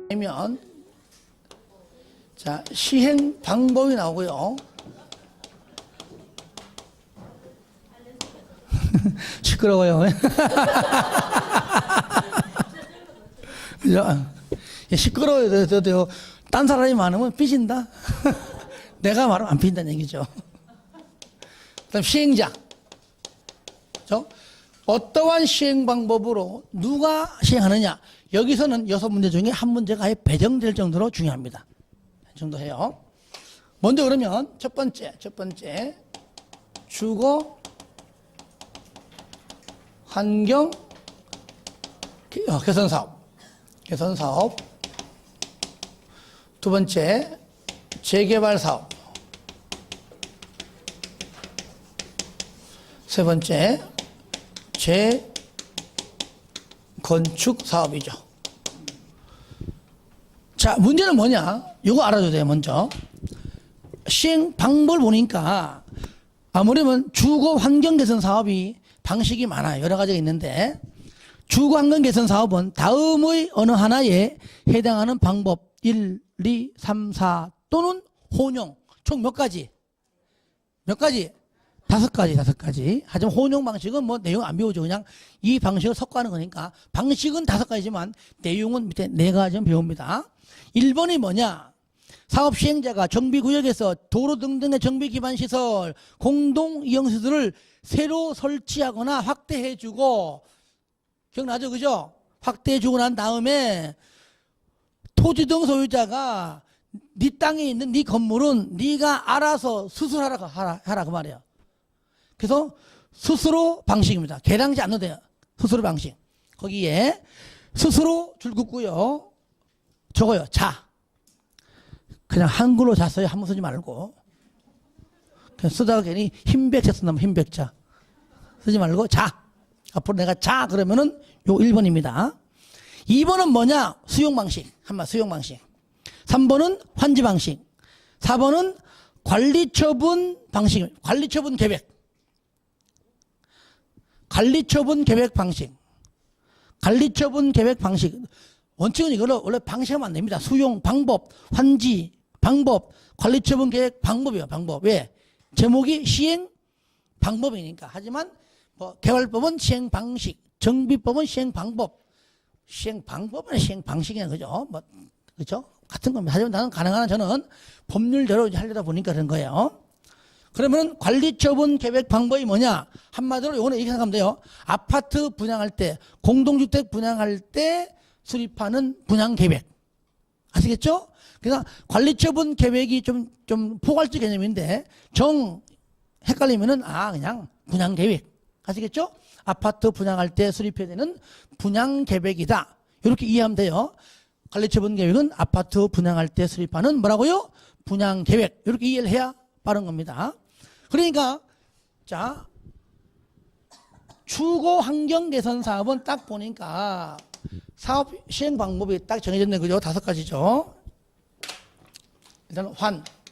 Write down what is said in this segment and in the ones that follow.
되면 자, 시행 방법이 나오고요. 시끄러워요. 그죠? 시끄러워요. 저도요. 딴 사람이 많으면 삐진다. 내가 말하면 안 삐진다는 얘기죠. 그다음 시행자. 그죠? 어떠한 시행 방법으로 누가 시행하느냐. 여기서는 6문제 중에 한 문제가 아예 배정될 정도로 중요합니다. 이 정도 해요. 먼저 그러면 첫 번째 주거 환경 개선 사업. 두 번째 재개발 사업. 세 번째 재건축 사업이죠. 자, 문제는 뭐냐? 이거 알아줘야 돼요. 먼저 시행 방법을 보니까 아무래도 주거 환경 개선 사업이 방식이 많아요. 여러 가지가 있는데 주거 환경 개선 사업은 다음의 어느 하나에 해당하는 방법 1, 2, 3, 4 또는 혼용 총 몇 가지? 다섯 가지. 하지만 혼용 방식은 뭐 내용 안 배우죠. 그냥 이 방식을 섞어가는 거니까 방식은 5가지지만 내용은 밑에 4가지 배웁니다. 1번이 뭐냐? 사업 시행자가 정비구역에서 도로 등등의 정비 기반 시설, 공동 이용 시설을 새로 설치하거나 확대해주고, 기억나죠? 그죠? 확대해주고 난 다음에 토지등 소유자가 네 땅에 있는 네 건물은 네가 알아서 수술하라 그 말이에요. 그래서 스스로 방식입니다. 계량지 안 넣어도 돼요. 스스로 방식. 거기에 스스로 줄 긋고요. 적어요. 자. 그냥 한글로 자 써요. 한번 쓰지 말고. 그냥 쓰다가 괜히 흰백자 쓴다면 흰백자. 쓰지 말고 자. 앞으로 내가 자 그러면은 요 1번입니다. 2번은 뭐냐? 수용 방식. 한마 수용 방식. 3번은 환지 방식. 4번은 관리처분 방식. 관리처분 계획 방식. 원칙은 이거를 원래 방식하면 안 됩니다. 수용 방법, 환지 방법, 관리처분 계획 방법이에요. 방법. 왜? 제목이 시행 방법이니까. 하지만 뭐 개발법은 시행 방식, 정비법은 시행 방법. 시행 방법은 시행 방식이냐 그죠? 뭐 그죠? 같은 겁니다. 하지만 나는 가능한 저는 법률대로 하려다 보니까 그런 거예요. 그러면 관리처분 계획 방법이 뭐냐? 한마디로 이거는 이렇게 생각하면 돼요. 아파트 분양할 때, 공동주택 분양할 때 수립하는 분양 계획. 아시겠죠? 그래서 관리처분 계획이 좀 포괄적 개념인데 헷갈리면은 그냥 분양 계획. 아시겠죠? 아파트 분양할 때 수립해야 되는 분양 계획이다. 이렇게 이해하면 돼요. 관리처분 계획은 아파트 분양할 때 수립하는 뭐라고요? 분양 계획. 이렇게 이해를 해야 빠른 겁니다. 그러니까 자 주거 환경 개선 사업은 딱 보니까 사업 시행 방법이 딱 정해졌네. 그죠? 5가지죠. 일단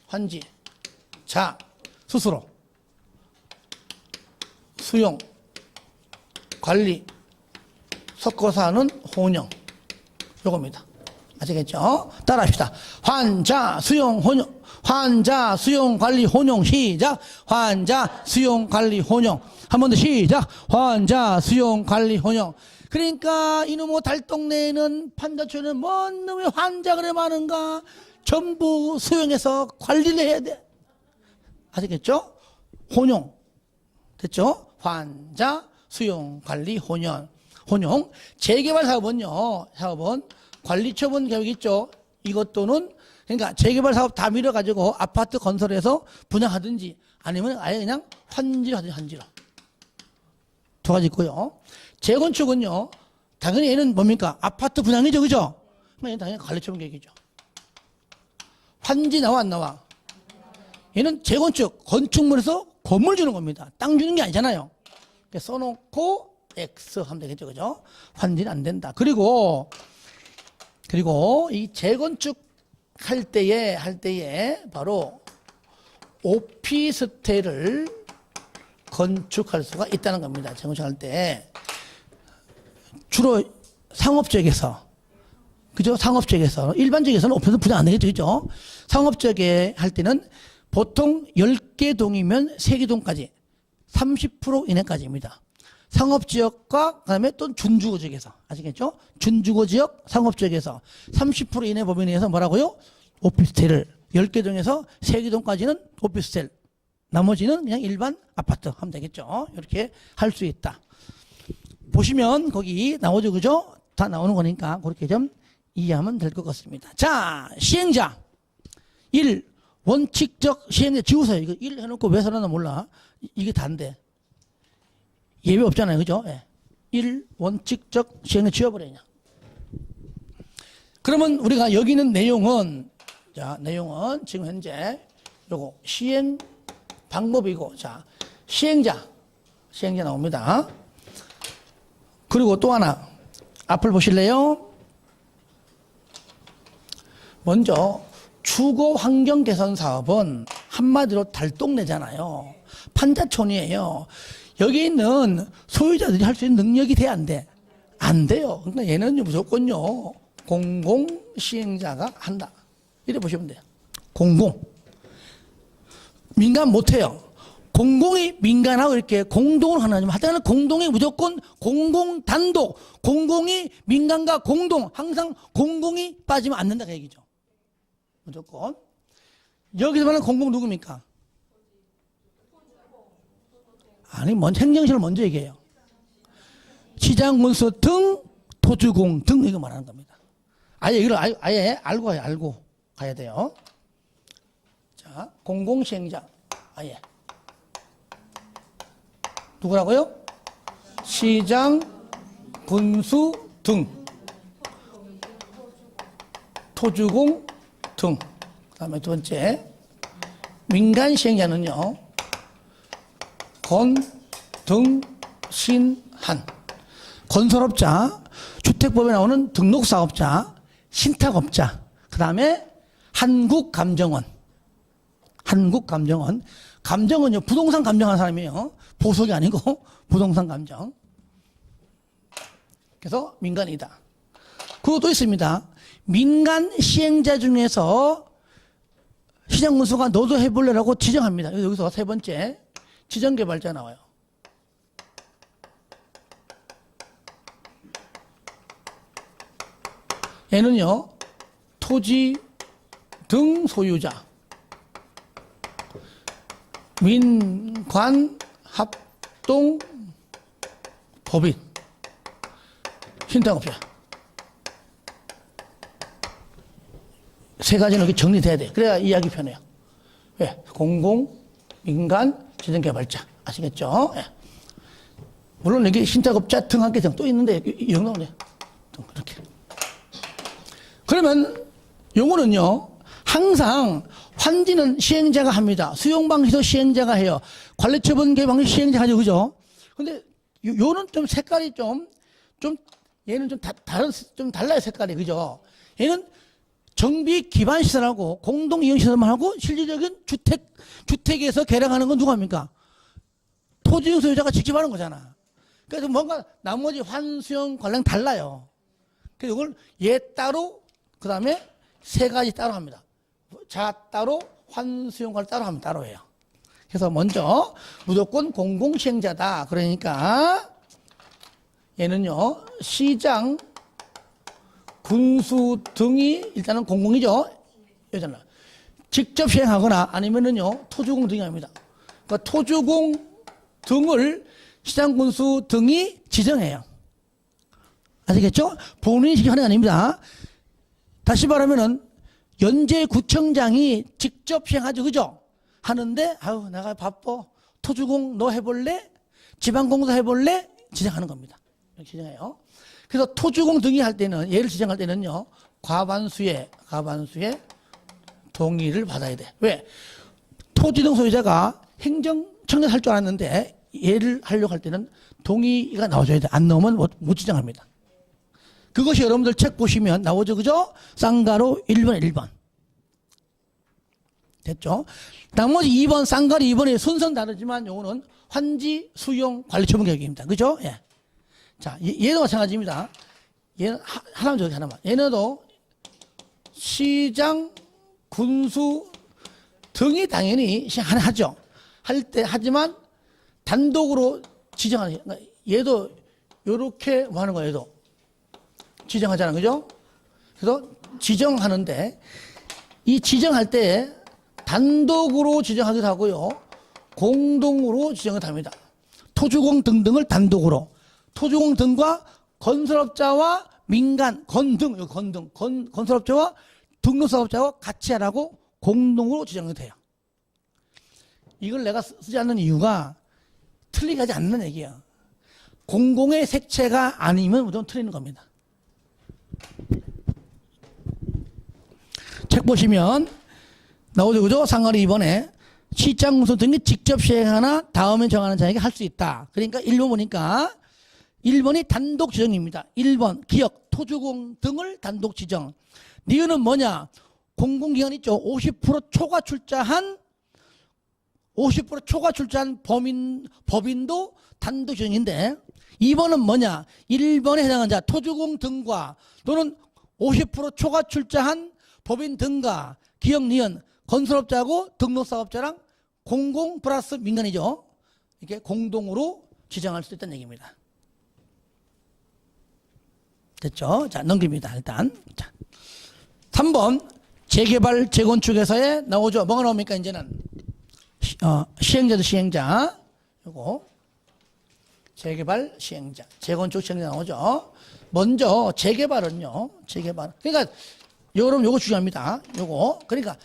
환지, 자, 스스로, 수용, 관리, 섞어서 하는 혼용. 요겁니다. 아시겠죠? 따라합시다. 환자, 수용, 혼용. 환자, 수용, 관리, 혼용. 시작. 환자, 수용, 관리, 혼용. 한 번 더 시작. 환자, 수용, 관리, 혼용. 그러니까 이놈의 달동네에는 판자촌에는 뭔 놈의 환자 그래 많은가? 전부 수용해서 관리를 해야 돼. 아시겠죠? 혼용. 됐죠? 환자, 수용, 관리, 혼용. 재개발 사업은요. 관리처분 계획 있죠? 이것 또는 그러니까 재개발 사업 다 밀어가지고 아파트 건설해서 분양하든지 아니면 아예 그냥 환지로 하든지 환지로. 2가지 있고요. 재건축은요. 당연히 얘는 뭡니까? 아파트 분양이죠. 그죠? 얘는 당연히 관리처분 계획이죠. 환지 나와 안 나와? 얘는 재건축, 건축물에서 건물 주는 겁니다. 땅 주는 게 아니잖아요. 써놓고 X 하면 되겠죠. 그죠? 환지는 안 된다. 그리고 이 재건축 할 때에 바로 오피스텔을 건축할 수가 있다는 겁니다. 재건축할 때 주로 상업지역에서 그죠? 상업적에서. 일반적에서는 옵션은 부담 안 되겠죠. 그죠? 상업적에 할 때는 보통 10개 동이면 3개 동까지 30% 이내까지입니다. 상업지역과 그다음에 또 준주거지역에서 아시겠죠? 준주거지역 상업지역에서 30% 이내 범위 내에서 뭐라고요? 오피스텔을 10개 동에서 3개 동까지는 오피스텔 나머지는 그냥 일반 아파트 하면 되겠죠. 이렇게 할 수 있다. 보시면 거기 나오죠. 그죠? 다 나오는 거니까 그렇게 좀 이해하면 될 것 같습니다. 자, 시행자 1. 원칙적 시행자 지우세요. 이거 1 해놓고 왜 써놨나 몰라. 이게 다인데 예외 없잖아요. 그죠? 예. 1. 원칙적 시행자 지워버리냐. 그러면 우리가 여기 있는 내용은 자, 내용은 지금 현재 요거 시행 방법이고 자, 시행자 나옵니다. 그리고 또 하나 앞을 보실래요? 먼저 주거 환경 개선 사업은 한마디로 달동네잖아요. 판자촌이에요. 여기 있는 소유자들이 할 수 있는 능력이 돼, 안 돼? 안 돼요. 그러니까 얘는 무조건요, 공공시행자가 한다. 이래 보시면 돼요. 공공. 민간 못해요. 공공이 민간하고 이렇게 공동을 하나지만 하여튼 공동이 무조건 공공 단독, 공공이 민간과 공동, 항상 공공이 빠지면 안 된다 그 얘기죠. 무조건. 여기서 말하는 공공 누굽니까? 아니, 먼저 행정시를 먼저 얘기해요. 시장군수 등, 토주공 등 이거 말하는 겁니다. 아예 이걸 아예 알고 가야 돼요. 자, 공공시행자 아예 누구라고요? 시장, 군수 등, 토주공 등. 그 다음에 두 번째 민간 시행자는요, 건, 등, 신, 한. 건설업자, 주택법에 나오는 등록사업자, 신탁업자, 그 다음에 한국감정원. 감정은요, 부동산 감정하는 사람이에요. 보석이 아니고 부동산 감정. 그래서 민간이다. 그리고 또 있습니다. 민간 시행자 중에서 시장군수가 너도 해볼래라고 지정합니다. 여기서 세 번째 지정개발자 나와요. 얘는요, 토지 등 소유자, 민관 합동 법인 신탁업자 세 가지는 이렇게 정리돼야 돼요. 그래야 이해하기 편해요. 왜? 공공, 민간, 지정개발자 아시겠죠? 예. 물론 여기 신탁업자 등 한개 또 있는데 이 정도는 이렇게. 그러면 요거는요, 항상 환지는 시행자가 합니다. 수용방식도 시행자가 해요. 관리처분 개방식 시행자가 하죠. 그죠? 근데 요는 좀 색깔이 좀 얘는 좀 달라요. 색깔이. 그죠? 얘는 정비 기반 시설하고 공동 이용 시설만 하고 실질적인 주택에서 개량하는 건 누가 합니까? 토지 소유자가 직접 하는 거잖아. 그래서 뭔가 나머지 환수용 관련 달라요. 그래서 이걸 얘 따로, 그 다음에 세 가지 따로 합니다. 자 따로, 환수용 관련 따로 하면 따로 해요. 그래서 먼저 무조건 공공시행자다. 그러니까 얘는요, 시장, 군수 등이 일단은 공공이죠. 여자는 직접 시행하거나 아니면은요, 토주공 등이 합니다. 그러니까 토주공 등을 시장, 군수 등이 지정해요. 아시겠죠? 본인이 직접 하는 게 아닙니다. 다시 말하면은 연제구청장이 직접 시행하죠. 그죠? 하는데 아유 내가 바빠. 토주공 너 해볼래? 지방공사 해볼래? 지정하는 겁니다. 이렇게 지정해요. 그래서 토주공 등이 할 때는, 얘를 지정할 때는요, 과반수의 동의를 받아야 돼. 왜? 토지 등 소유자가 행정청에서 할 줄 알았는데 얘를 하려고 할 때는 동의가 나와줘야 돼. 안 나오면 못 지정합니다. 그것이 여러분들 책 보시면 나오죠. 그죠? 쌍가로 1번. 됐죠? 나머지 2번, 쌍가로 2번의 순서는 다르지만 요거는 환지, 수용, 관리처분 계획입니다. 그죠? 예. 자, 얘도 마찬가지입니다. 얘는 하나만 저기 하나만. 얘네도 시장, 군수 등이 당연히 하죠. 할 때 하지만 단독으로 지정하는, 그러니까 얘도 요렇게 뭐 하는 거예요, 얘도. 지정하잖아, 그죠? 그래서 지정하는데, 이 지정할 때 단독으로 지정하기도 하고요, 공동으로 지정을 합니다. 토주공 등등을 단독으로, 토주공 등과 건설업자와 민간, 건설업자와 등록사업자와 같이 하라고 공동으로 지정이 돼요. 이걸 내가 쓰지 않는 이유가 틀리게 하지 않는 얘기야. 공공의 색채가 아니면 무조건 틀리는 겁니다. 책 보시면 나오죠, 그죠? 상관이 2번에 시장 군수 등이 직접 시행하나 다음에 정하는 자에게 할 수 있다. 그러니까 1번 보니까 1번이 단독 지정입니다. 1번 기업, 토주공 등을 단독 지정. 니은은 뭐냐? 공공기관 있죠. 50% 초과 출자한 법인도 단독 지정인데, 2번은 뭐냐? 1번에 해당하는 자, 토주공 등과 또는 50% 초과 출자한 법인 등과 기업, 니은, 건설업자하고 등록사업자랑 공공 플러스 민간이죠. 이렇게 공동으로 지정할 수 있다는 얘기입니다. 됐죠? 자, 넘깁니다. 일단. 자, 3번 재개발 재건축에서에 나오죠. 뭐가 나옵니까? 이제는 시행자도 시행자. 요거 재개발 시행자, 재건축 시행자 나오죠. 먼저 재개발은요. 재개발. 그러니까 여러분 요거 중요합니다. 요거. 그러니까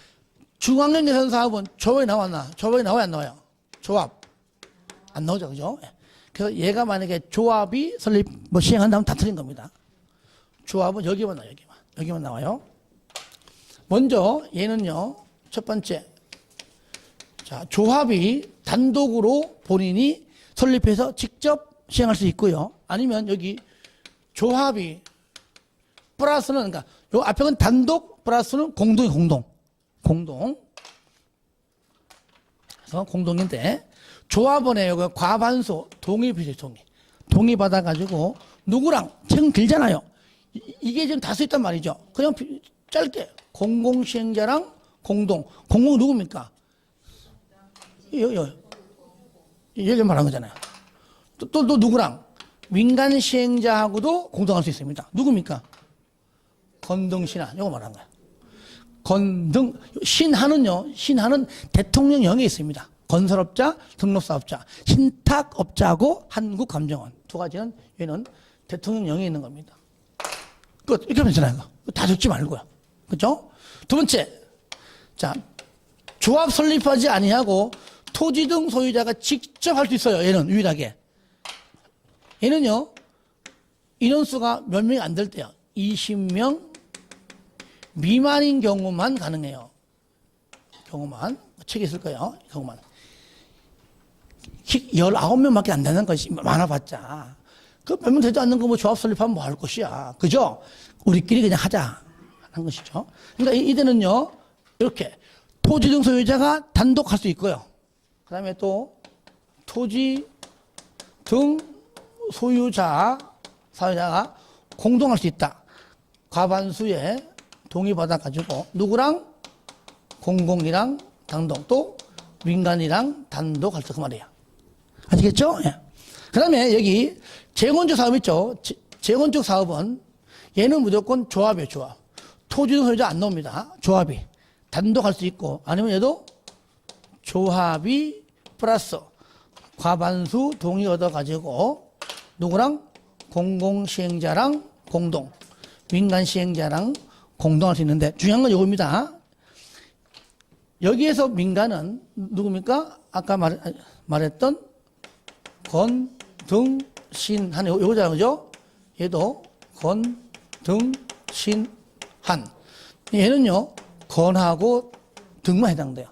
중앙형 예산 사업은 조합이 나왔나? 조합이 나와야 안 나와요? 조합 안 나오죠, 그죠? 그래서 얘가 만약에 조합이 설립 시행한다면 다 틀린 겁니다. 조합은 여기만 나와요, 여기만 나와요. 먼저 얘는요, 첫 번째, 자, 조합이 단독으로 본인이 설립해서 직접 시행할 수 있고요. 아니면 여기 조합이 플러스는, 그러니까 요 앞에 건 단독 플러스는 공동이 공동. 그래서 공동인데, 조합원의 여기 과반수 동의 비례 동의 받아가지고 누구랑 책 길잖아요. 이게 지금 다수 있단 말이죠. 그냥 짧게 공공시행자랑 공동 누굽니까? 여기 말한 거잖아요. 또 누구랑? 민간 시행자하고도 공동할 수 있습니다. 누굽니까? 건등신한, 이거 말한 거야. 건등, 신한은 대통령령에 있습니다. 건설업자, 등록사업자, 신탁업자하고 한국감정원. 두 가지는 얘는 대통령령에 있는 겁니다. 끝. 이렇게 하면 되잖아요. 다 적지 말고요. 그죠? 두 번째. 자, 조합 설립하지 아니하고 토지 등 소유자가 직접 할 수 있어요. 얘는 유일하게. 얘는요, 인원수가 몇 명이 안 될 때요. 20명 미만인 경우만 가능해요. 경우만. 책에 있을 거예요. 경우만. 19명밖에 안 되는 것이 많아봤자. 그 몇 명 되지 않는 거 뭐 조합 설립하면 뭐 할 것이야. 그죠? 우리끼리 그냥 하자. 하는 것이죠. 그러니까 이때는요, 이렇게 토지 등 소유자가 단독 할 수 있고요. 그 다음에 또 토지 등 사유자가 공동할 수 있다. 과반수에 동의받아가지고 누구랑? 공공이랑 단독, 또 민간이랑 단독 할 수 있다. 그 말이에요. 아시겠죠? 예. 그 다음에 여기 재건축 사업 있죠? 재건축 사업은 얘는 무조건 조합이에요, 조합. 토지 등 소유자 안 나옵니다. 조합이. 단독 할 수 있고, 아니면 얘도 조합이 플러스 과반수 동의 얻어가지고 누구랑? 공공시행자랑 공동, 민간시행자랑 공동할 수 있는데, 중요한 건 이겁니다. 여기에서 민간은 누굽니까? 아까 말했던 건, 등, 신, 한, 요거잖아요, 그죠? 얘도 건, 등, 신, 한. 얘는요, 건하고 등만 해당돼요.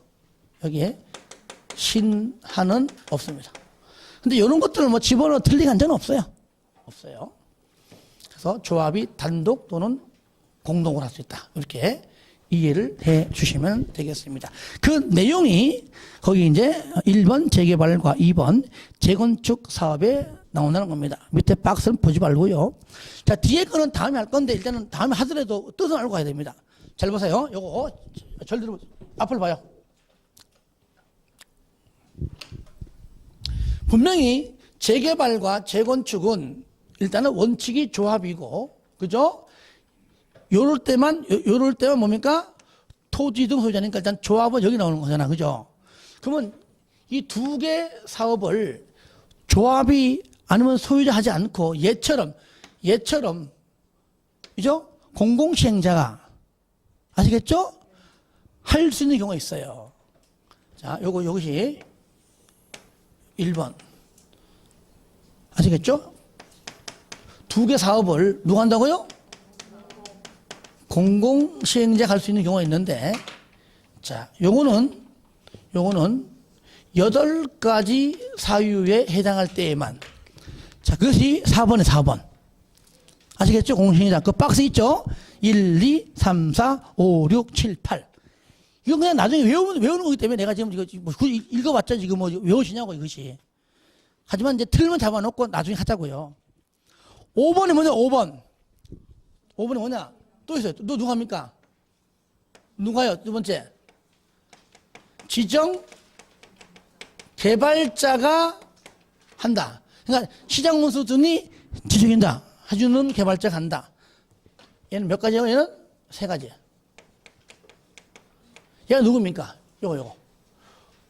여기에 신, 한은 없습니다. 근데 이런 것들을 뭐 집어넣어 틀리게 한 적은 없어요. 없어요. 그래서 조합이 단독 또는 공동으로 할 수 있다. 이렇게 이해를 해 주시면 되겠습니다. 그 내용이 거기 이제 1번 재개발과 2번 재건축 사업에 나온다는 겁니다. 밑에 박스는 보지 말고요. 자, 뒤에 거는 다음에 할 건데 일단은 다음에 하더라도 뜻은 알고 가야 됩니다. 잘 보세요. 요거 절 들어 앞을 봐요. 분명히 재개발과 재건축은 일단은 원칙이 조합이고, 그죠? 요럴 때만 뭡니까? 토지 등 소유자니까 일단 조합은 여기 나오는 거잖아. 그죠? 그러면 이 두 개 사업을 조합이 아니면 소유자 하지 않고 얘처럼, 그죠? 공공시행자가, 아시겠죠? 할 수 있는 경우가 있어요. 자, 요것이 1번. 아시겠죠? 두 개 사업을 누가 한다고요? 공공시행자가 할 수 있는 경우가 있는데, 자, 요거는 8가지 사유에 해당할 때에만. 자, 그것이 4번에 4번. 아시겠죠? 공공시행자. 그 박스 있죠? 1, 2, 3, 4, 5, 6, 7, 8. 이건 그냥 나중에 외우는 거기 때문에 내가 지금 이거 뭐 읽어봤자 지금 뭐 외우시냐고 이것이. 하지만 이제 틀만 잡아놓고 나중에 하자고요. 5번이 뭐냐? 5번이 뭐냐? 또 있어요. 또 누가 합니까? 누가요? 두 번째. 지정 개발자가 한다. 그러니까 시장 운수 등이 지정한다. 해주는 개발자가 한다. 얘는 몇 가지예요? 얘는 3가지. 얘가 누굽니까? 요거.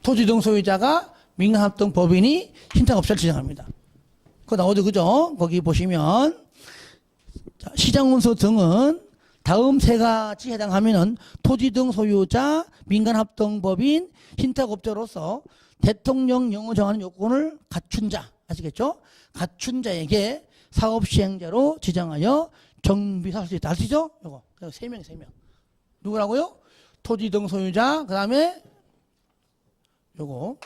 토지 등 소유자가 민간합동 법인이 신탁업자를 지정합니다. 그거 나오죠, 그죠? 거기 보시면 시장운수 등은 다음 3가지 해당하면은 토지 등 소유자, 민간합동법인, 신탁업자로서 대통령 영어 정하는 요건을 갖춘 자, 아시겠죠? 갖춘 자에게 사업시행자로 지정하여 정비할 수 있다. 아시죠? 요거. 3명. 누구라고요? 토지 등 소유자, 그 다음에 요거.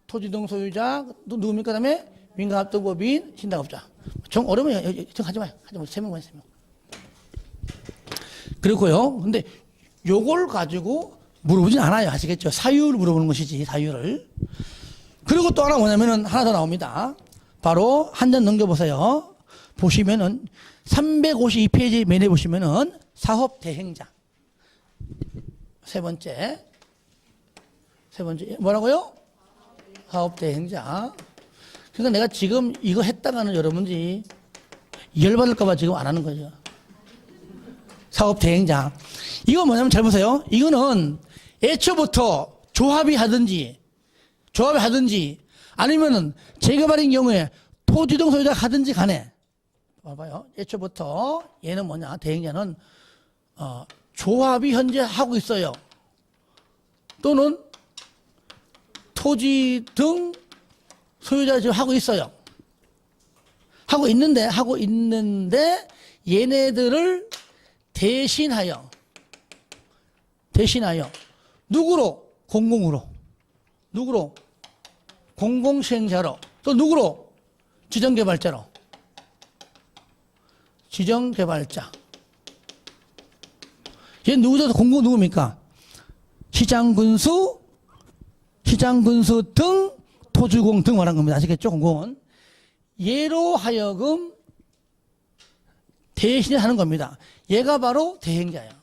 토지 등 소유자, 또 누굽니까? 그 다음에 민간합동법인, 신탁업자. 정 어려우면 하지 마요. 3명만. 그렇고요. 근데 요걸 가지고 물어보진 않아요. 아시겠죠? 사유를 물어보는 것이지, 사유를. 그리고 또 하나 뭐냐면은 하나 더 나옵니다. 바로 한 장 넘겨보세요. 보시면은 352페이지 맨에 보시면은 사업 대행자. 세 번째. 뭐라고요? 사업 대행자. 그러니까 내가 지금 이거 했다가는 여러분들이 열받을까봐 지금 안 하는 거죠. 사업 대행자. 이거 뭐냐면 잘 보세요. 이거는 애초부터 조합이 하든지 아니면은 재개발인 경우에 토지 등 소유자가 하든지 간에 봐봐요. 애초부터 얘는 뭐냐? 대행자는 조합이 현재 하고 있어요. 또는 토지 등 소유자 지금 하고 있어요. 하고 있는데 얘네들을 대신하여 누구로? 누구로? 공공시행자로. 또 누구로? 지정개발자로. 지정개발자. 얘 누구죠? 공공 누굽니까? 시장군수 등 토지공 등 말한 겁니다. 아시겠죠? 공공은. 얘로 하여금 대신을 하는 겁니다. 얘가 바로 대행자야.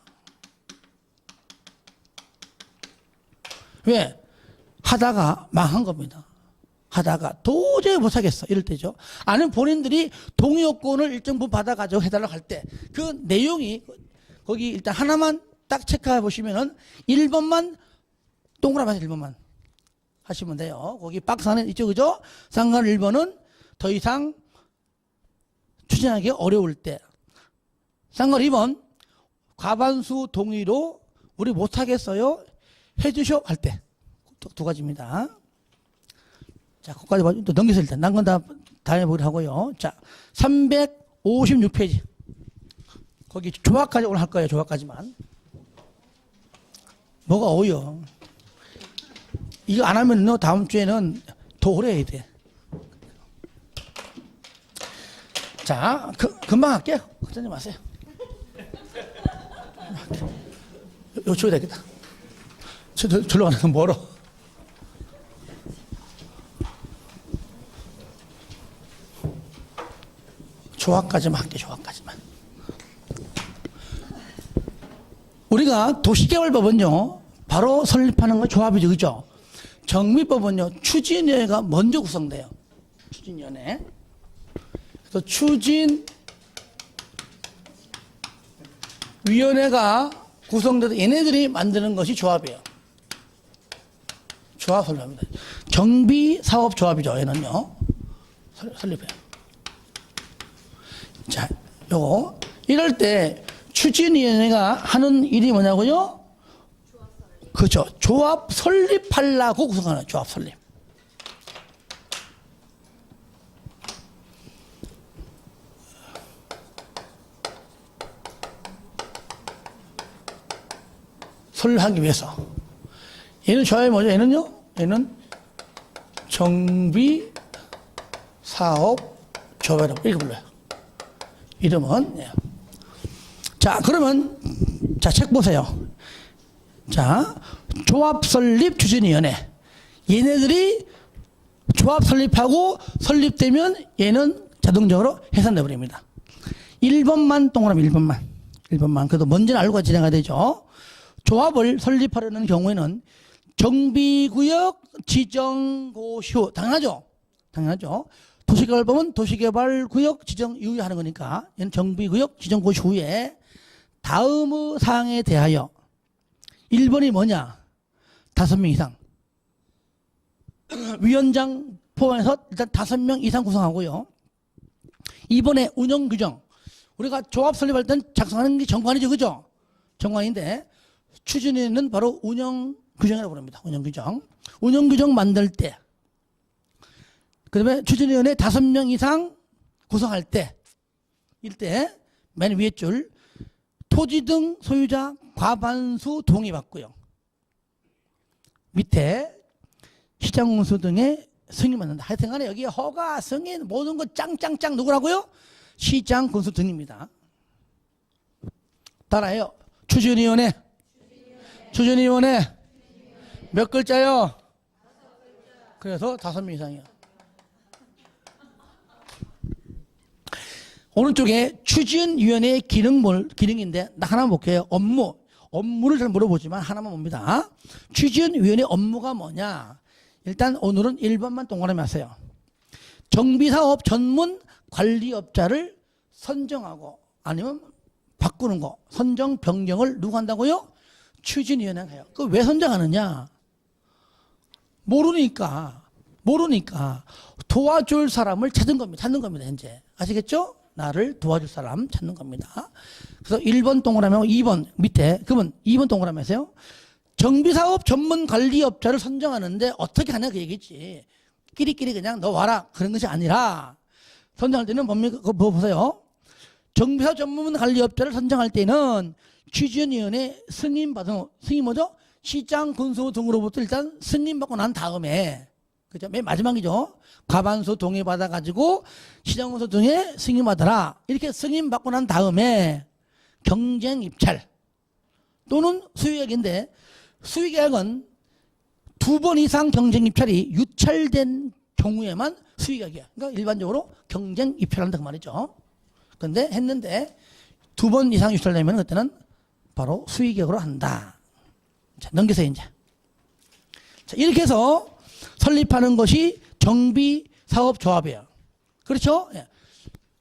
왜? 하다가 망한 겁니다. 하다가 도저히 못하겠어. 이럴 때죠. 아니면 본인들이 동의요건을 일정 부분 받아가지고 해달라고 할 때 그 내용이 거기 일단 하나만 딱 체크해 보시면은 1번만 동그라미 해서 1번만 하시면 돼요. 거기 박스 안에 있죠. 그죠? 상관 1번은 더 이상 추진하기 어려울 때. 상관 2번 과반수 동의로 우리 못하겠어요. 해주쇼 할 때. 두 가지입니다. 자, 거기까지 또 넘겨서 일단 난 건 다 해보기로 하고요. 자, 356페이지. 거기 조합까지 오늘 할 거예요. 조합까지만. 뭐가 어려. 이거 안 하면 다음 주에는 더 오래 해야 돼. 자, 금방 할게요. 걱정하지 마세요. 요 줘야 되겠다. 절로 가는 건 멀어. 조합까지만 할게, 조합까지만. 우리가 도시개발법은요, 바로 설립하는 거 조합이죠. 그죠? 정비법은요, 추진위원회가 먼저 구성돼요. 추진위원회. 그래서 추진위원회가 구성돼서 얘네들이 만드는 것이 조합이에요. 조합 설립합니다. 정비사업조합이죠. 얘는요. 설립해요. 자, 요거. 이럴 때 추진위원회가 하는 일이 뭐냐고요? 그렇죠. 조합 설립하려고 구성하는 조합 설립. 설립하기 위해서. 얘는 조합이 뭐죠? 얘는요? 얘는 정비사업조합이라고 이렇게 불러요. 이름은. 예. 자, 그러면 자, 책 보세요. 자, 조합설립 추진위원회. 얘네들이 조합 설립하고 설립되면 얘는 자동적으로 해산돼 버립니다. 1번만 동그라미 1번만. 그래도 먼저는 알고 진행해야 되죠. 조합을 설립하려는 경우에는 정비구역 지정고시. 당연하죠. 도시개발법은 도시개발구역 지정 이후에 하는 거니까 얘는 정비구역 지정고시 후에 다음의 사항에 대하여 1번이 뭐냐? 5명 이상. 위원장 포함해서 일단 5명 이상 구성하고요. 2번에 운영규정. 우리가 조합 설립할 땐 작성하는 게 정관이죠. 그죠? 정관인데 추진위는 바로 운영규정이라고 부릅니다. 운영규정 만들 때. 그 다음에 추진위원회 5명 이상 구성할 때. 이때 맨 위에 줄 토지 등 소유자 과반수 동의받고요. 밑에 시장군수 등의 승인 받는다. 하여튼 간에 여기에 허가, 승인, 모든 거 짱짱짱 누구라고요? 시장군수 등입니다. 따라해요. 추진위원회 몇 글자요? 그래서 5명 이상이요. 오른쪽에 추진위원회의 기능인데 하나만 볼게요. 업무를 잘 물어보지만 하나만 봅니다. 추진위원회 업무가 뭐냐? 일단 오늘은 1번만 동그라미 하세요. 정비사업 전문 관리업자를 선정하고 아니면 바꾸는 거, 선정 변경을 누가 한다고요? 추진위원회가 해요. 그 왜 선정하느냐? 모르니까 도와줄 사람을 찾는 겁니다. 현재 아시겠죠? 나를 도와줄 사람 찾는 겁니다. 그래서 1번 동그라미하고 2번 밑에, 그러면 2번 동그라미 하세요. 정비사업 전문 관리업자를 선정하는데 어떻게 하냐 그 얘기지. 끼리끼리 그냥 너 와라 그런 것이 아니라 선정할 때는 뭡니까? 그거 보세요. 정비사업 전문 관리업자를 선정할 때는 추진위원회 승인 뭐죠? 시장 군수 등으로부터 일단 승인받고 난 다음에, 그죠? 맨 마지막이죠. 과반수 동의받아 가지고 시장군수 등에 승인받아라. 이렇게 승인받고 난 다음에 경쟁 입찰 또는 수의계약인데, 수의계약은 2번 이상 경쟁 입찰이 유찰된 경우에만 수의계약이야. 그러니까 일반적으로 경쟁 입찰한다 그 말이죠. 그런데 했는데 2번 이상 유찰되면 그때는 바로 수의계약으로 한다. 자, 넘기세요 이제. 자, 이렇게 해서 설립하는 것이 정비사업조합이에요. 그렇죠? 예.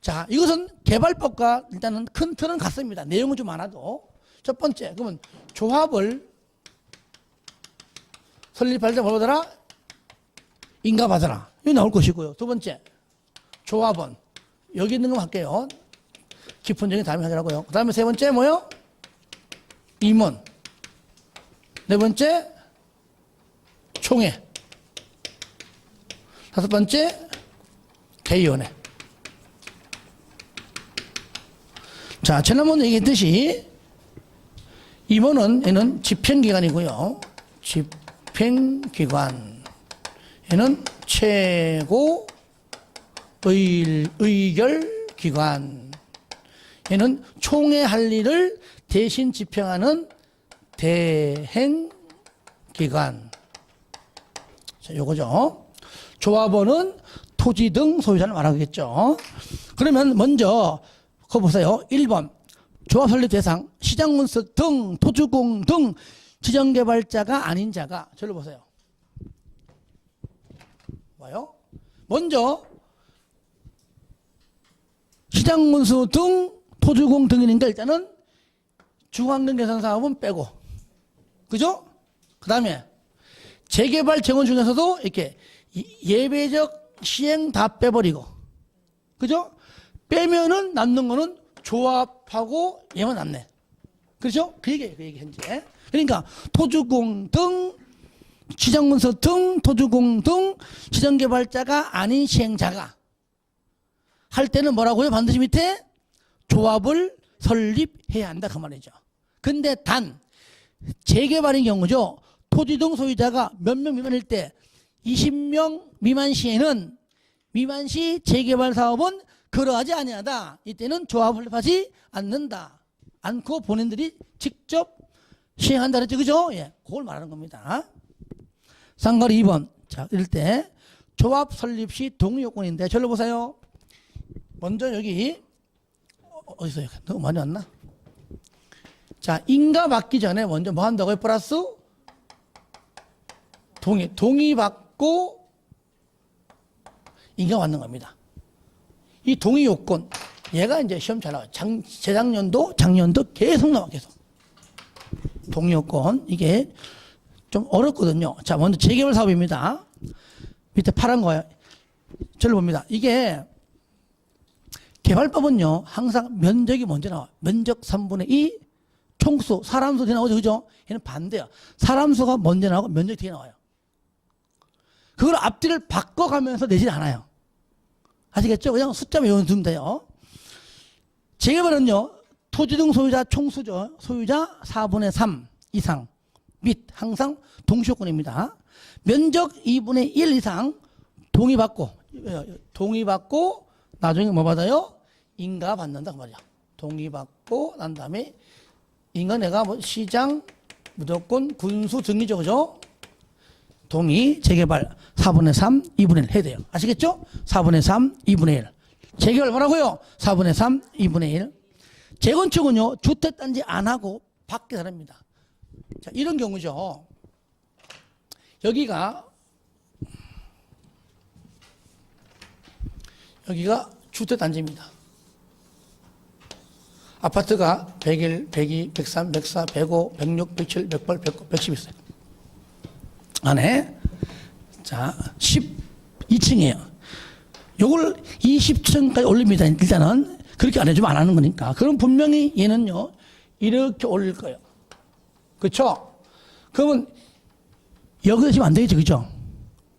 자, 이것은 개발법과 일단은 큰 틀은 같습니다. 내용은 좀 많아도. 첫 번째, 그러면 조합을 설립할 때 뭐더라? 인가받아라. 이거 나올 것이고요. 두 번째, 조합원. 여기 있는 거 할게요. 기본적인 다음에 하더라고요. 그 다음에 세 번째 뭐요? 임원. 네 번째, 총회. 다섯 번째, 개의원회. 자, 지난번에 얘기했듯이 임원은 얘는 집행기관이고요. 집행기관. 얘는 최고 의결기관. 얘는 총회 할 일을 대신 집행하는 대행기관. 자, 요거죠. 조합원은 토지 등 소유자를 말하겠죠. 그러면 먼저 그거 보세요. 1번 조합 설립 대상, 시장문서 등 토주공 등 지정개발자가 아닌 자가 저를 보세요. 봐요. 먼저 시장문서 등 토주공 등이니까 일단은 중앙경 개선 사업은 빼고, 그죠? 그 다음에 재개발 재건 중에서도 이렇게 예외적 시행 다 빼버리고, 그죠? 빼면은 남는 거는 조합하고 얘만 남네. 그렇죠? 그 얘기 현재. 그러니까 토주공 등 지정문서 등 토주공 등 지정개발자가 아닌 시행자가 할 때는 뭐라고요? 반드시 밑에 조합을 설립해야 한다 그 말이죠. 근데 단 재개발인 경우죠. 토지 등 소유자가 몇 명 미만일 때 20명 미만 시에는 미만 시 재개발 사업은 그러하지 아니하다. 이때는 조합을 설립하지 않는다. 않고 본인들이 직접 시행한다 그랬죠. 그죠? 예. 그걸 말하는 겁니다. 상가리 2번. 자, 이럴 때 조합 설립 시 동의 요건인데 절로 보세요. 먼저 여기 어디서요? 너무 많이 왔나? 자, 인가 받기 전에 먼저 뭐 한다고요? 플러스 동의 받고 인가 받는 겁니다. 이 동의 요건, 얘가 이제 시험 잘 나와요. 재작년도, 작년도 계속 나와, 계속. 동의 요건, 이게 좀 어렵거든요. 자, 먼저 재개발 사업입니다. 밑에 파란 거예요. 절로 봅니다. 이게 개발법은요, 항상 면적이 먼저 나와요. 면적 3분의 2, 총수, 사람 수 뒤에 나오죠. 그죠? 얘는 반대야. 사람 수가 먼저 나오고 면적이 뒤에 나와요. 그걸 앞뒤를 바꿔가면서 내진 않아요. 아시겠죠? 그냥 숫자만 외워두면 돼요. 재개발은요, 토지 등 소유자 총수죠. 소유자 4분의 3 이상 및 항상 동시요건입니다. 면적 2분의 1 이상 동의받고 나중에 뭐 받아요? 인가 받는다 그 말이야. 동의받고 난 다음에 인가 내가 뭐 시장 무조건 군수 등이죠. 그죠? 동의 재개발 4분의 3 2분의 1 해야 돼요. 아시겠죠? 4분의 3 2분의 1 재개발 뭐라고요? 4분의 3 2분의 1 재건축은요, 주택단지 안 하고 밖에 다릅니다. 자, 이런 경우죠. 여기가 주택단지입니다. 아파트가 101, 102, 103, 104, 105, 106, 107, 108, 109, 110 있어요. 안에. 자, 12층이에요. 요걸 20층까지 올립니다. 일단은. 그렇게 안 해주면 안 하는 거니까. 그럼 분명히 얘는요, 이렇게 올릴 거예요. 그쵸? 그러면 여기서 지금 안 되겠죠. 그죠?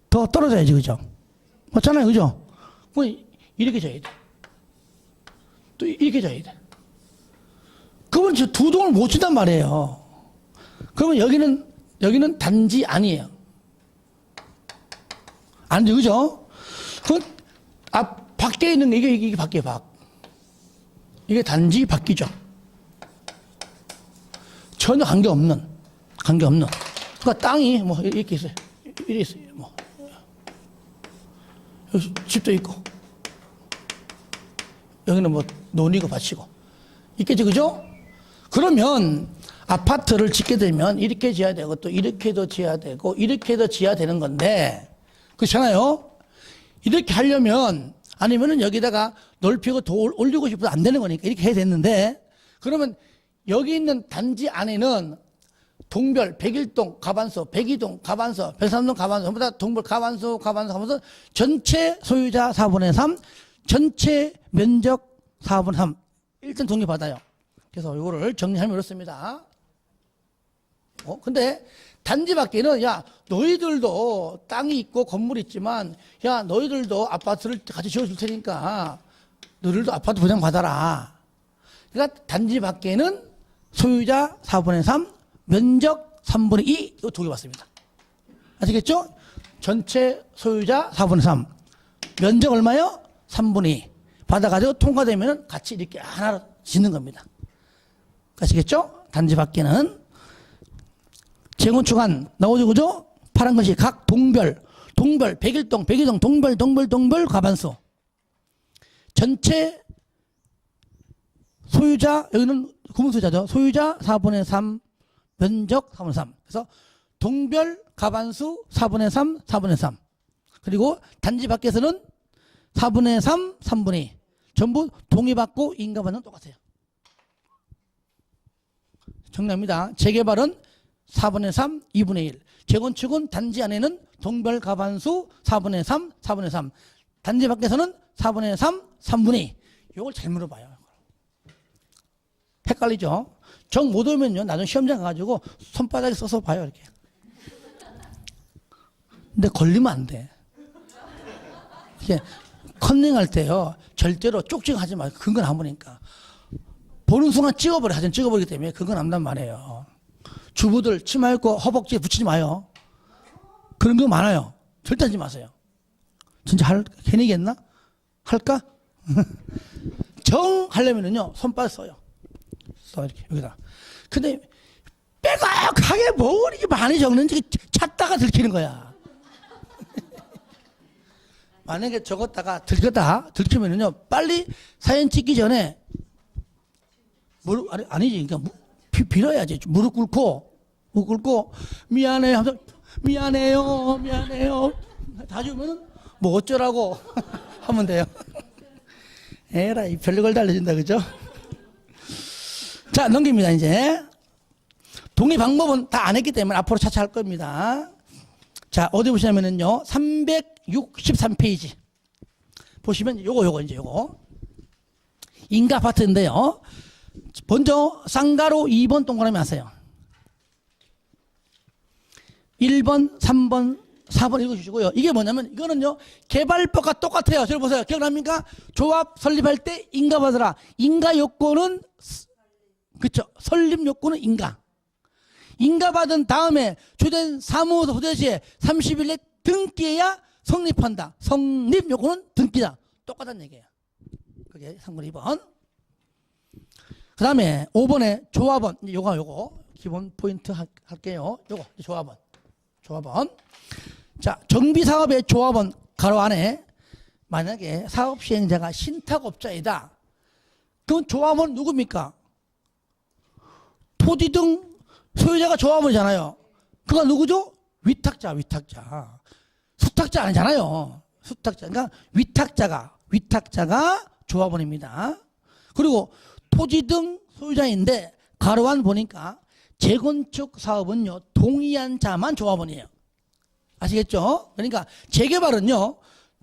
더 떨어져야지. 그죠? 맞잖아요. 그죠? 그럼 이렇게 져야 돼. 또 이렇게 져야 돼. 그러면 저 두 동을 못 준단 말이에요. 그러면 여기는 단지 아니에요. 아니죠. 그죠? 그 밖에 있는 게 이게 밖에 밖. 이게 단지 밖이죠. 전혀 관계없는. 그러니까 땅이 뭐 이렇게 있어요. 이렇게 있어요. 뭐. 여기 집도 있고. 여기는 뭐 논이고 밭이고. 있겠죠. 그죠? 그러면 아파트를 짓게 되면 이렇게 지어야 되고 또 이렇게도 지어야 되고 이렇게도 지어야 되는 건데, 그렇잖아요. 이렇게 하려면 아니면은 여기다가 넓히고 더 올리고 싶어도 안 되는 거니까 이렇게 해야 되는데, 그러면 여기 있는 단지 안에는 동별 101동 가반수, 102동 가반수, 103동 가반수, 전부 다 동별 가반수 하면서 전체 소유자 4분의 3, 전체 면적 4분의 3 일단 동의받아요. 그래서 이거를 정리하면 이렇습니다. 근데 단지 밖에는 야, 너희들도 땅이 있고 건물이 있지만 야, 너희들도 아파트를 같이 지어줄 테니까 너희들도 아파트 보장 받아라. 그러니까 단지 밖에는 소유자 4분의 3, 면적 3분의 2 이거 동의받습니다. 아시겠죠? 전체 소유자 4분의 3, 면적 얼마요? 3분의 2 받아가지고 통과되면 같이 이렇게 하나로 짓는 겁니다. 아시겠죠? 단지 밖에는 재건축안 나오죠. 그죠? 파란 것이 각 동별 101동 102동 동별 가반수 전체 소유자, 여기는 구문소유자죠. 소유자 4분의 3, 면적 4분의 3. 그래서 동별 가반수 4분의 3, 4분의 3. 그리고 단지 밖에서는 4분의 3, 3분의 2. 전부 동의받고 인가받는 똑같아요. 정리합니다. 재개발은 4분의 3, 2분의 1. 재건축은 단지 안에는 동별 가반수 4분의 3, 4분의 3. 단지 밖에서는 4분의 3, 3분의 2. 이걸 잘 물어봐요. 헷갈리죠? 정 못 오면요, 나중에 시험장 가가지고 손바닥에 써서 봐요, 이렇게. 근데 걸리면 안 돼. 이게 컨닝할 때요, 절대로 쪽지가 하지 말고 근거 남으니까. 보는 순간 찍어버려. 사진 찍어버리기 때문에 근거 남단 말이에요. 주부들 치마 입고 허벅지에 붙이지 마요. 그런 거 많아요. 절대 하지 마세요. 진짜 괜히겠나? 할까? 정 하려면은요, 손바닥 써요. 써, 이렇게, 여기다. 근데 빼곡하게 뭘 이렇게 많이 적는지 찾다가 들키는 거야. 만약에 적었다가 들키면은요, 빨리 사진 찍기 전에 아니지. 그러니까 빌어야지. 무릎 꿇고 미안해요 하면서 미안해요 다 주면은 뭐 어쩌라고 하면 돼요. 에라이 별걸 다 알려준다, 그죠? 자, 넘깁니다. 이제 동의 방법은 다 안 했기 때문에 앞으로 차차 할 겁니다. 자, 어디 보시냐면은요, 363페이지 보시면 요거 인가 아파트인데요. 먼저 쌍가로 2번 동그라미 하세요. 1번, 3번, 4번 읽어주시고요. 이게 뭐냐면 이거는요, 개발법과 똑같아요. 저를 보세요. 기억납니까? 조합 설립할 때 인가 받으라. 인가 요건은 그쵸? 설립 요건은 인가. 인가 받은 다음에 주된 사무소 소재시에 30일 내 등기해야 성립한다. 성립 요건은 등기다. 똑같은 얘기예요. 그게 3번 2번. 그 다음에 5번에 조합원. 요거 기본 포인트 할게요. 요거 조합원. 자, 정비사업의 조합원 가로 안에 만약에 사업 시행자가 신탁업자이다. 그럼 조합원 누굽니까? 토지 등 소유자가 조합원이잖아요. 그가 누구죠? 위탁자. 수탁자 아니잖아요. 그러니까 위탁자가 조합원입니다. 그리고 토지 등 소유자인데 가로안 보니까 재건축 사업은요, 동의한 자만 조합원이에요. 아시겠죠? 그러니까 재개발은요,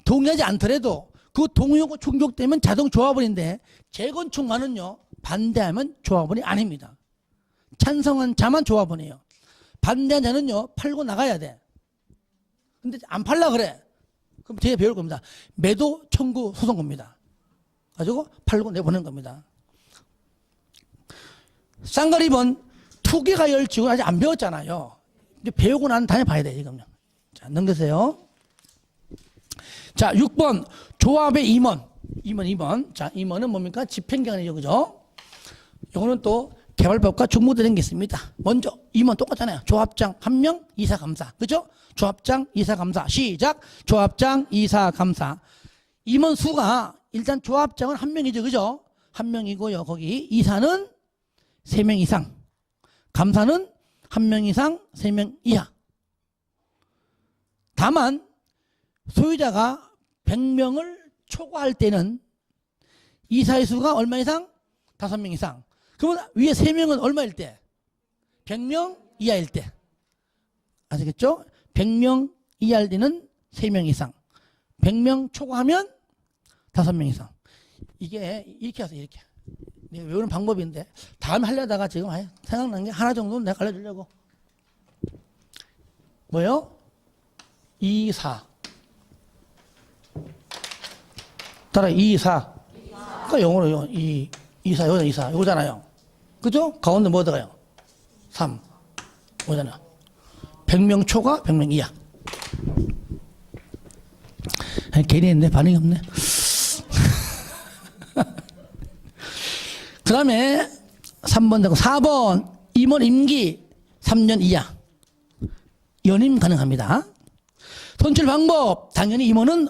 동의하지 않더라도 그 동의 요건 충족되면 자동 조합원인데 재건축만은요, 반대하면 조합원이 아닙니다. 찬성한 자만 조합원이에요. 반대한 자는요, 팔고 나가야 돼. 근데 안 팔라 그래. 그럼 뒤에 배울 겁니다. 매도 청구 소송입니다. 가지고 팔고 내보낸 겁니다. 쌍가리 2번 투기가 열지고 아직 안 배웠잖아요. 이제 배우고 난 다음에 봐야 돼, 지금요. 자, 넘기세요. 자, 6번 조합의 임원. 자, 임원은 뭡니까? 집행기관이죠, 그죠? 이거는 또 개발법과 중복되는 게 있습니다. 먼저 임원 똑같잖아요. 조합장 1명, 이사 감사, 그죠? 조합장, 이사 감사. 시작. 조합장, 이사 감사. 임원 수가 일단 조합장은 1명이죠, 그죠? 1명이고요. 거기 이사는 3명 이상, 감사는 1명 이상, 3명 이하. 다만 소유자가 100명을 초과할 때는 이사의 수가 얼마 이상? 5명 이상. 그러면 위에 3명은 얼마일 때? 100명 이하일 때. 아시겠죠? 100명 이하일 때는 3명 이상. 100명 초과하면 5명 이상. 이게 이렇게 하세요, 이렇게. 내가 외우는 방법인데 다음에 하려다가 지금 생각난 게 하나 정도는 내가 알려주려고. 뭐요? 이사. 따라 이사. 그러니까 영어로요. 이사, 여기다 이사. 이거잖아요. 그죠? 가운데 뭐 들어가요? 3. 뭐잖아. 100명 초과, 100명 이하. 괜히 했네. 반응이 없네. 그 다음에 3번 되고 4번 임원 임기 3년 이하. 연임 가능합니다. 선출 방법 당연히 임원은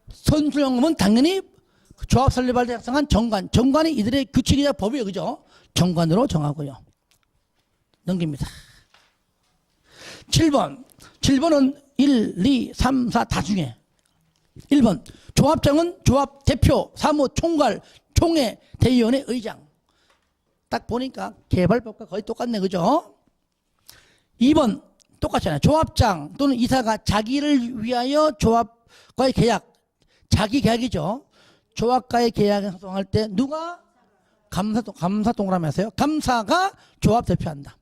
선출 방법은 당연히 조합 설립할 때 작성한 정관. 정관이 이들의 규칙이자 법이에요. 그죠? 정관으로 정하고요. 넘깁니다. 7번. 7번은 1, 2, 3, 4 다 중에 1번. 조합장은 조합 대표, 사무 총괄, 총회, 대의원의 의장. 딱 보니까 개발법과 거의 똑같네. 그죠? 2번. 똑같잖아요. 조합장 또는 이사가 자기를 위하여 조합과의 계약, 자기 계약이죠. 조합과의 계약을 작성할 때 누가? 감사 동그라미 하세요. 감사가 조합 대표한다.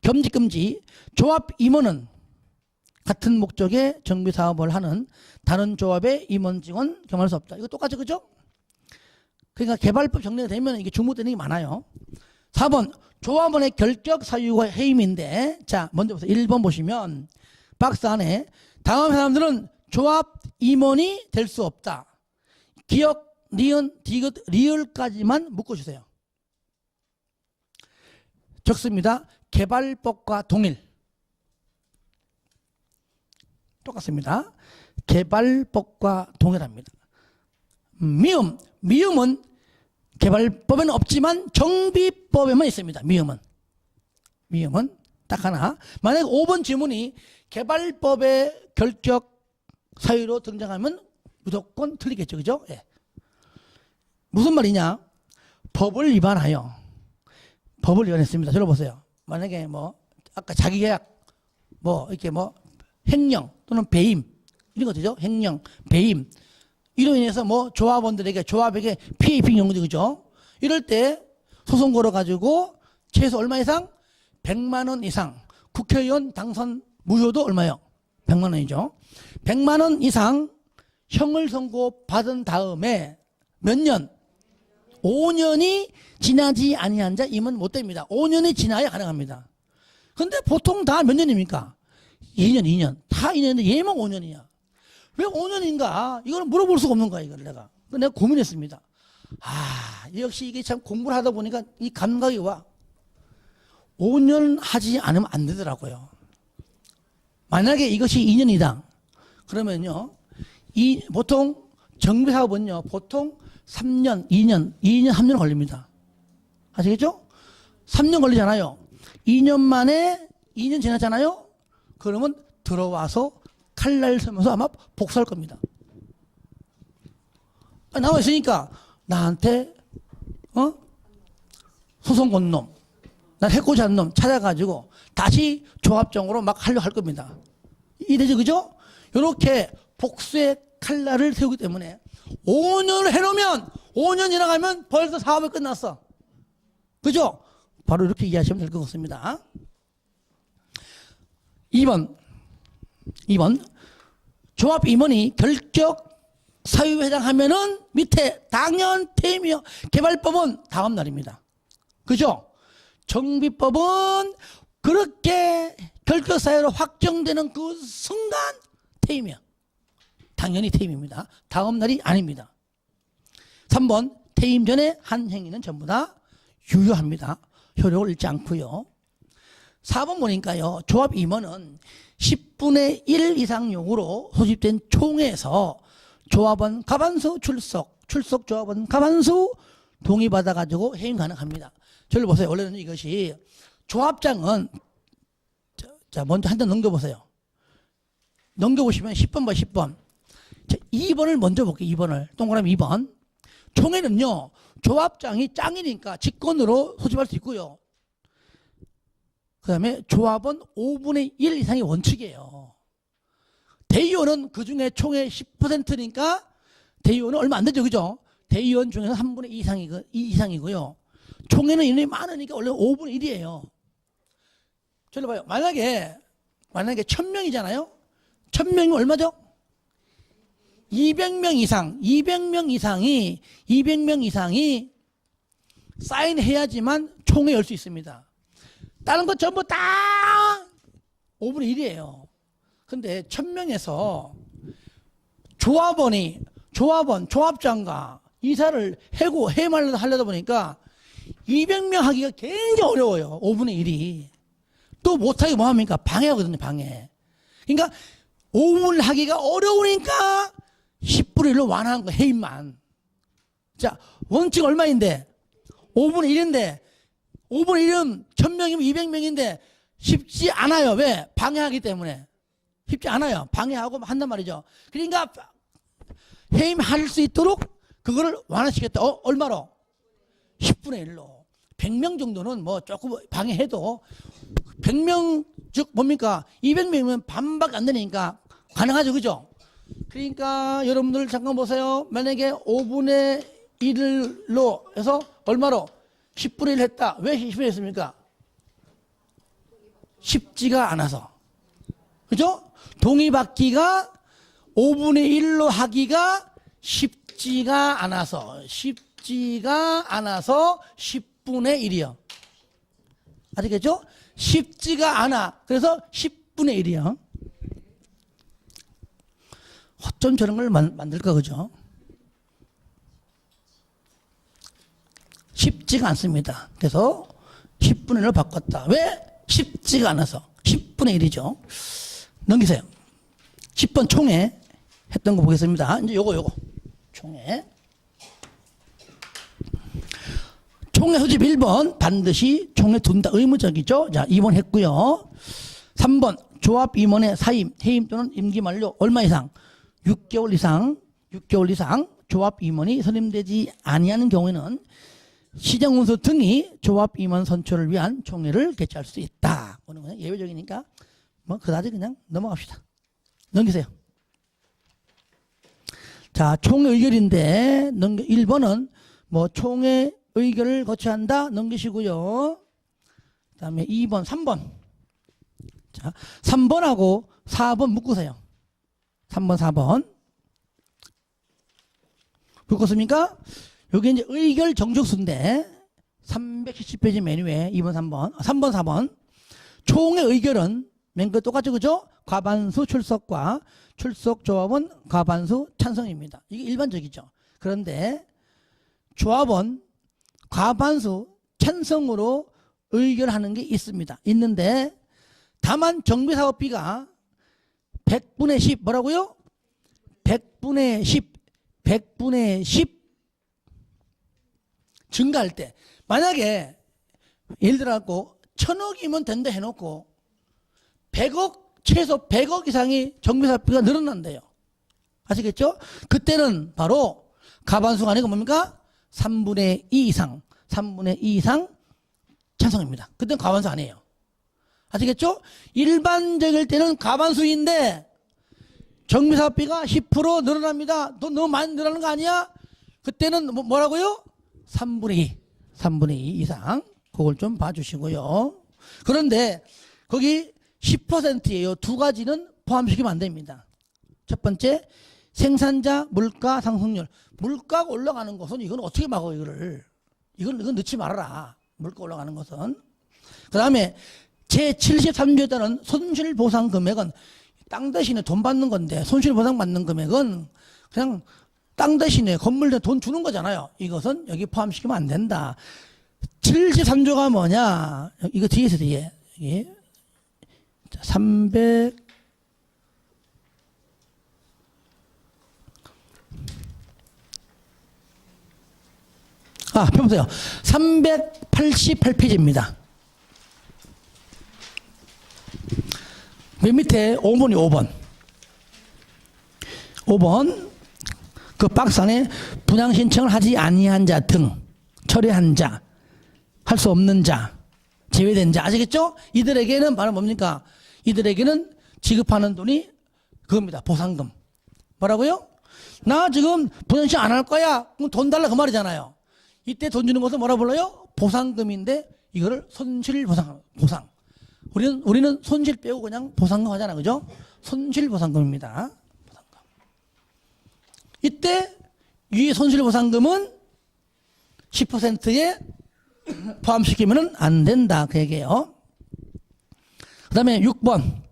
겸직금지. 조합 임원은 같은 목적의 정비사업을 하는 다른 조합의 임원 직원 겸할 수 없다. 이거 똑같죠. 그죠? 그러니까 개발법 정리가 되면 이게 중복되는 게 많아요. 4번. 조합원의 결격 사유가 해임인데, 자, 먼저 보세요. 1번 보시면 박스 안에 다음 사람들은 조합 임원이 될 수 없다. 기억, 니은, 디귿, 리을까지만 묶어주세요. 적습니다. 개발법과 동일. 똑같습니다. 개발법과 동일합니다. 미음. 미음은 개발법에는 없지만 정비법에만 있습니다. 미음은. 미음은 딱 하나. 만약에 5번 질문이 개발법의 결격 사유로 등장하면 무조건 틀리겠죠. 그죠? 예. 무슨 말이냐? 법을 위반하여. 법을 위반했습니다. 들어보세요. 만약에 아까 자기계약, 이렇게 횡령 또는 배임, 이런 거 되죠? 횡령, 배임. 이로 인해서 조합원들에게, 조합에게 피해 입힌 경우도 그죠? 이럴 때 소송 걸어가지고 최소 얼마 이상? 100만 원 이상. 국회의원 당선 무효도 얼마요? 100만 원이죠. 100만 원 이상 형을 선고받은 다음에 몇 년? 5년이 지나지 아니한 자 임은 못 됩니다. 5년이 지나야 가능합니다. 근데 보통 다 몇 년입니까? 2년. 다 2년인데 얘만 5년이야. 왜 5년인가? 이거는 물어볼 수가 없는 거야, 이걸 내가. 내가 고민했습니다. 역시 이게 참 공부를 하다 보니까 이 감각이 와. 5년 하지 않으면 안 되더라고요. 만약에 이것이 2년이다. 그러면요, 보통 정비사업은요, 보통 3년, 2년, 3년 걸립니다. 아시겠죠? 3년 걸리잖아요. 2년 만에 2년 지났잖아요? 그러면 들어와서 칼날 서면서 아마 복수할 겁니다. 나와 있으니까 나한테 소송 건 놈, 난 해코지 한 놈 찾아가지고 다시 조합장으로 막 하려고 할 겁니다. 이래죠, 그죠? 이렇게 복수의 칼날을 세우기 때문에 5년을 해놓으면 5년 지나가면 벌써 사업이 끝났어. 그죠? 바로 이렇게 이해하시면 될 것 같습니다. 2번. 조합 임원이 결격 사유에 해당하면은 밑에 당연 퇴임이요. 개발법은 다음 날입니다. 그죠? 정비법은 그렇게 결격 사유로 확정되는 그 순간 퇴임이야. 당연히 퇴임입니다. 다음 날이 아닙니다. 3번. 퇴임 전에 한 행위는 전부 다 유효합니다. 효력을 잃지 않고요. 4번 보니까요, 조합 임원은 10분의 1 이상용으로 소집된 총회에서 조합원 과반수 출석 조합원 과반수 동의받아가지고 해임 가능합니다. 저를 보세요. 원래는 이것이 조합장은, 자, 먼저 한 장 넘겨보세요. 넘겨보시면 10번 봐, 10번. 자, 2번을 먼저 볼게요. 2번을. 동그라미 2번. 총회는요, 조합장이 짱이니까 직권으로 소집할 수 있고요. 그 다음에 조합원 5분의 1 이상이 원칙이에요. 대의원은 그 중에 총회 10%니까 대의원은 얼마 안 되죠. 그죠? 대의원 중에서 3분의 2 이상이고요. 총회는 인원이 많으니까 원래 5분의 1이에요. 저를 봐요. 만약에 1000명이잖아요? 1000명이 얼마죠? 200명 이상이 사인해야지만 총회 열 수 있습니다. 다른 것 전부 다 5분의 1이에요. 근데 1000명에서 조합장과 이사를 해임하려다 보니까 200명 하기가 굉장히 어려워요. 5분의 1이. 또 못하게 뭐합니까? 방해하거든요, 방해. 그러니까 5분을 하기가 어려우니까 10분의 1로 완화한 거, 해임만. 자, 원칙 얼마인데? 5분의 1인데, 5분의 1은 1000명이면 200명인데, 쉽지 않아요. 왜? 방해하기 때문에. 쉽지 않아요. 방해하고 한단 말이죠. 그러니까, 해임할 수 있도록 그거를 완화시켰다. 얼마로? 10분의 1로. 100명 정도는 뭐 조금 방해해도, 100명, 즉, 뭡니까? 200명이면 반밖에 안 되니까 가능하죠. 그죠? 그러니까 여러분들 잠깐 보세요. 만약에 5분의 1로 해서 얼마로? 10분의 1 했다. 왜 10분의 1 했습니까? 쉽지가 않아서. 그죠? 동의받기가 5분의 1로 하기가 쉽지가 않아서 10분의 1이요. 아시겠죠? 쉽지가 않아. 그래서 10분의 1이요. 어쩜 저런 걸 만들까, 그죠? 쉽지가 않습니다. 그래서 10분의 1로 바꿨다. 왜? 쉽지가 않아서. 10분의 1이죠. 넘기세요. 10번 총회 했던 거 보겠습니다. 이제 요거. 총회. 총회 소집 1번 반드시 총회 둔다. 의무적이죠. 자, 2번 했고요. 3번 조합 임원의 사임, 해임 또는 임기 만료 얼마 이상? 6개월 이상 조합 임원이 선임되지 아니하는 경우에는 시정운수 등이 조합 임원 선출을 위한 총회를 개최할 수 있다. 보는 거는 예외적이니까 뭐 그다지 그냥 넘어갑시다. 넘기세요. 자, 총회 의결인데 1번은 뭐 총회 의결을 거쳐한다. 넘기시고요. 그 다음에 2번, 3번. 자, 3번하고 4번 묶으세요. 3번, 4번. 묶었습니까? 여기 이제 의결 정족수인데 370페이지 메뉴에 2번, 3번, 3번, 4번. 총회 의결은 맨 거 똑같죠, 그죠? 과반수 출석과 출석 조합은 과반수 찬성입니다. 이게 일반적이죠. 그런데 조합은 과반수 찬성으로 의결하는 게 있습니다. 있는데 다만 정비사업비가 100분의 10 뭐라고요? 100분의 10 증가할 때 만약에 예를 들어 갖고 1000억이면 된다 해놓고 100억 최소 100억 이상이 정비사업비가 늘어난대요. 아시겠죠? 그때는 바로 과반수가 아니고 뭡니까? 3분의 2 이상 찬성입니다. 그때는 과반수 아니에요. 아시겠죠? 일반적일 때는 과반수인데 정비사업비가 10% 늘어납니다. 돈 너무 많이 늘어나는 거 아니야? 그때는 뭐라고요? 3분의 2 이상. 그걸 좀 봐주시고요. 그런데 거기 10%예요. 두 가지는 포함시키면 안 됩니다. 첫 번째, 생산자 물가 상승률. 물가가 올라가는 것은 이건 어떻게 막어, 이거를. 이건 넣지 말아라. 물가 올라가는 것은. 그 다음에 제73조에 따른 손실보상 금액은 땅 대신에 돈 받는 건데 손실보상 받는 금액은 그냥 땅 대신에 건물에 돈 주는 거잖아요. 이것은 여기 포함시키면 안 된다. 73조가 뭐냐? 이거 뒤에서 뒤에. 여기 300 펴보세요. 388페이지입니다. 맨 밑에 5번이 5번. 그 박스 안에 분양 신청을 하지 아니한 자 등 철회한 자, 할 수 없는 자, 제외된 자. 아시겠죠? 이들에게는 바로 뭡니까? 이들에게는 지급하는 돈이 그겁니다. 보상금. 뭐라고요? 나 지금 분양 신청 안 할 거야. 그럼 돈 달라 그 말이잖아요. 이때 돈 주는 것은 뭐라 불러요? 보상금인데 이거를 손실보상. 우리는 손실 빼고 그냥 보상금 하잖아. 그죠? 손실보상금입니다. 보상금. 이때 이 손실보상금은 10%에 포함시키면 안 된다. 그 얘기예요. 그 다음에 6번.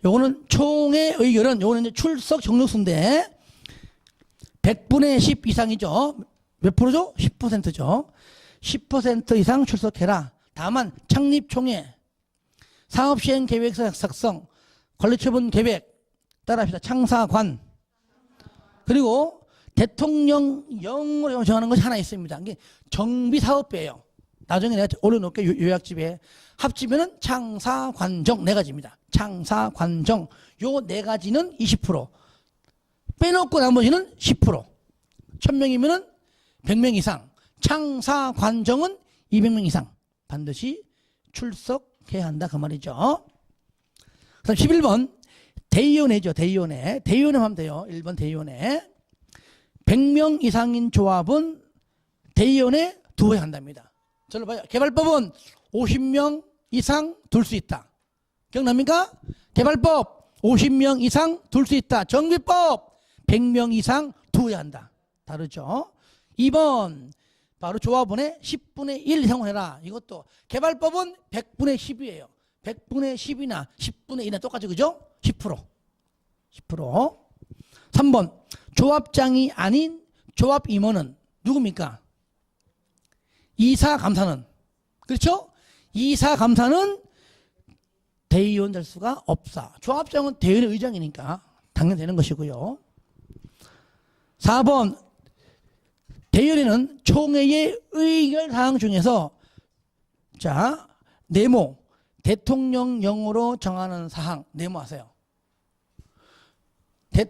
요거는 총회 의결은 요거는 이제 출석 정족수인데 100분의 10 이상이죠. 몇 프로죠? 10%죠. 10% 이상 출석해라. 다만 창립총회, 사업시행계획 작성, 관리처분 계획, 따라합시다. 창사관, 그리고 대통령령으로 정하는 것이 하나 있습니다. 이게 정비사업비예요. 나중에 내가 올려놓을게 요약집에. 합치면은 창사, 관정 네 가지입니다. 창사, 관정 요 네 가지는 20%. 빼놓고 나머지는 10%. 1000명이면은 100명 이상. 창사, 관정은 200명 이상. 반드시 출석해야 한다 그 말이죠. 그다음 11번 대의원회죠. 대의원회. 대의원회 하면 돼요. 1번 대의원회. 100명 이상인 조합은 대의원회 두회 한답니다. 저를 봐요. 개발법은 50명 이상 둘 수 있다. 기억납니까? 개발법 50명 이상 둘 수 있다. 정비법 100명 이상 두회 한다. 다르죠. 2번 바로 조합원의 10분의 1 이상을 해라. 이것도 개발법은 100분의 10이에요. 100분의 10이나 10분의 1이나 똑같죠. 그죠? 10%. 10%. 3번 조합장이 아닌 조합 임원은 누굽니까? 이사 감사는. 그렇죠? 이사 감사는 대의원 될 수가 없다. 조합장은 대의원의 의장이니까 당연히 되는 것이고요. 4번 대의원회는 총회의 의결사항 중에서 자 네모 대통령령으로 정하는 사항 네모하세요.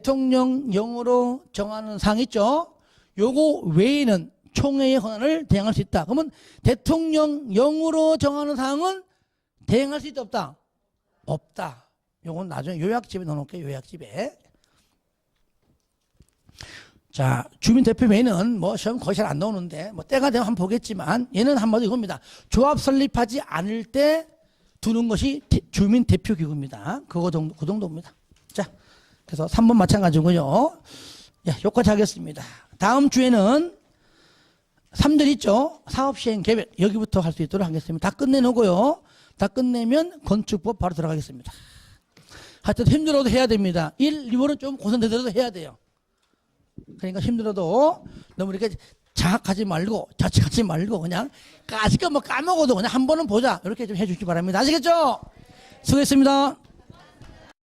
대통령령으로 정하는 사항 있죠. 요거 외에는 총회의 권한을 대행할 수 있다. 그러면 대통령령으로 정하는 사항은 대행할 수 있다 없다? 없다. 요건 나중에 요약집에 넣어놓을게요. 요약집에. 자, 주민대표 외에는 뭐 시험 거의 잘 안 나오는데 뭐 때가 되면 한번 보겠지만 얘는 한마디 이겁니다. 조합 설립하지 않을 때 두는 것이 주민대표기구입니다. 그 정도입니다. 자, 그래서 3번 마찬가지고요. 야, 여기까지 하겠습니다. 다음 주에는 3절 있죠. 사업시행 계획 여기부터 할 수 있도록 하겠습니다. 다 끝내놓고요. 다 끝내면 건축법 바로 들어가겠습니다. 하여튼 힘들어도 해야 됩니다. 1, 2월은 좀 고생되더라도 해야 돼요. 그러니까 힘들어도 너무 이렇게 자학하지 말고 자책하지 말고 그냥 까짓거 뭐 까먹어도 그냥 한 번은 보자 이렇게 좀 해주시기 바랍니다. 아시겠죠? 수고했습니다.